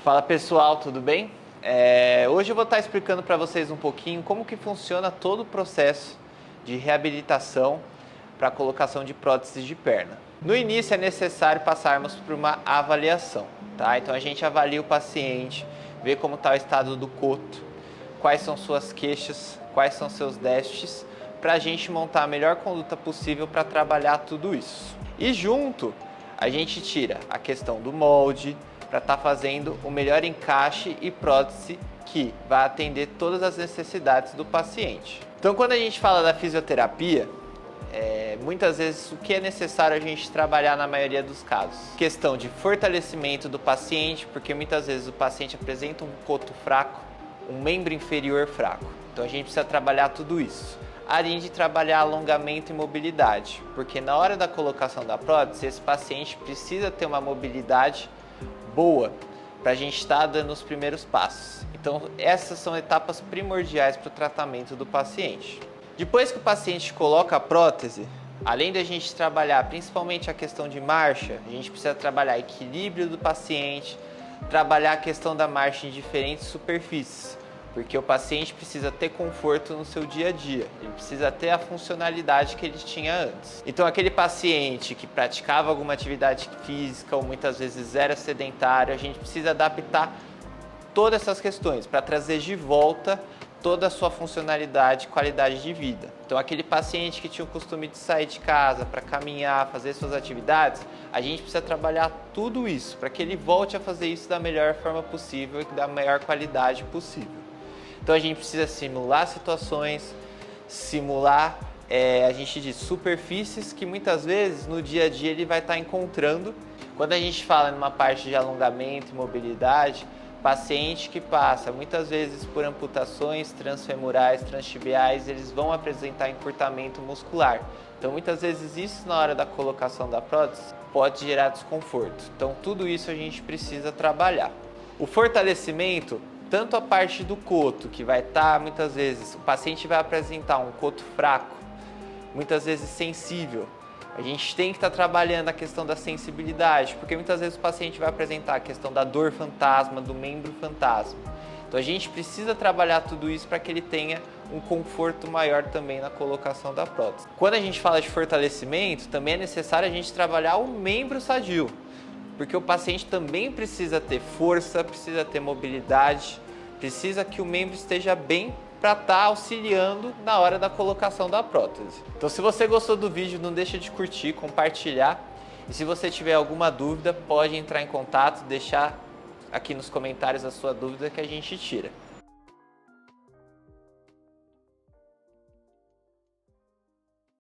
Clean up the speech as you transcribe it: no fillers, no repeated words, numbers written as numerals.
Fala pessoal, tudo bem? Hoje eu vou estar explicando para vocês um pouquinho como que funciona todo o processo de reabilitação para a colocação de próteses de perna. No início é necessário passarmos por uma avaliação, tá? Então a gente avalia o paciente, vê como está o estado do coto, quais são suas queixas, quais são seus déficits, para a gente montar a melhor conduta possível para trabalhar tudo isso. E junto a gente tira a questão do molde, para estar fazendo o melhor encaixe e prótese que vai atender todas as necessidades do paciente. Então, quando a gente fala da fisioterapia, muitas vezes o que é necessário a gente trabalhar na maioria dos casos? Questão de fortalecimento do paciente, porque muitas vezes o paciente apresenta um coto fraco, um membro inferior fraco. Então a gente precisa trabalhar tudo isso. Além de trabalhar alongamento e mobilidade, porque na hora da colocação da prótese, esse paciente precisa ter uma mobilidade boa para a gente estar dando os primeiros passos. Então essas são etapas primordiais para o tratamento do paciente. Depois que o paciente coloca a prótese, além da gente trabalhar principalmente a questão de marcha, a gente precisa trabalhar equilíbrio do paciente, trabalhar a questão da marcha em diferentes superfícies, porque o paciente precisa ter conforto no seu dia a dia, ele precisa ter a funcionalidade que ele tinha antes. Então aquele paciente que praticava alguma atividade física ou muitas vezes era sedentário, a gente precisa adaptar todas essas questões para trazer de volta toda a sua funcionalidade e qualidade de vida. Então aquele paciente que tinha o costume de sair de casa para caminhar, fazer suas atividades, a gente precisa trabalhar tudo isso para que ele volte a fazer isso da melhor forma possível e da maior qualidade possível. Então a gente precisa simular situações, simular, a gente diz, superfícies que muitas vezes no dia a dia ele vai estar encontrando. Quando a gente fala numa parte de alongamento e mobilidade, paciente que passa muitas vezes por amputações transfemorais, transtibiais, eles vão apresentar encurtamento muscular. Então muitas vezes isso na hora da colocação da prótese pode gerar desconforto. Então tudo isso a gente precisa trabalhar. O fortalecimento, tanto a parte do coto, que vai estar muitas vezes, o paciente vai apresentar um coto fraco, muitas vezes sensível. A gente tem que estar trabalhando a questão da sensibilidade, porque muitas vezes o paciente vai apresentar a questão da dor fantasma, do membro fantasma. Então a gente precisa trabalhar tudo isso para que ele tenha um conforto maior também na colocação da prótese. Quando a gente fala de fortalecimento, também é necessário a gente trabalhar o membro sadio, porque o paciente também precisa ter força, precisa ter mobilidade, precisa que o membro esteja bem para estar auxiliando na hora da colocação da prótese. Então se você gostou do vídeo, não deixa de curtir, compartilhar. E se você tiver alguma dúvida, pode entrar em contato, deixar aqui nos comentários a sua dúvida que a gente tira.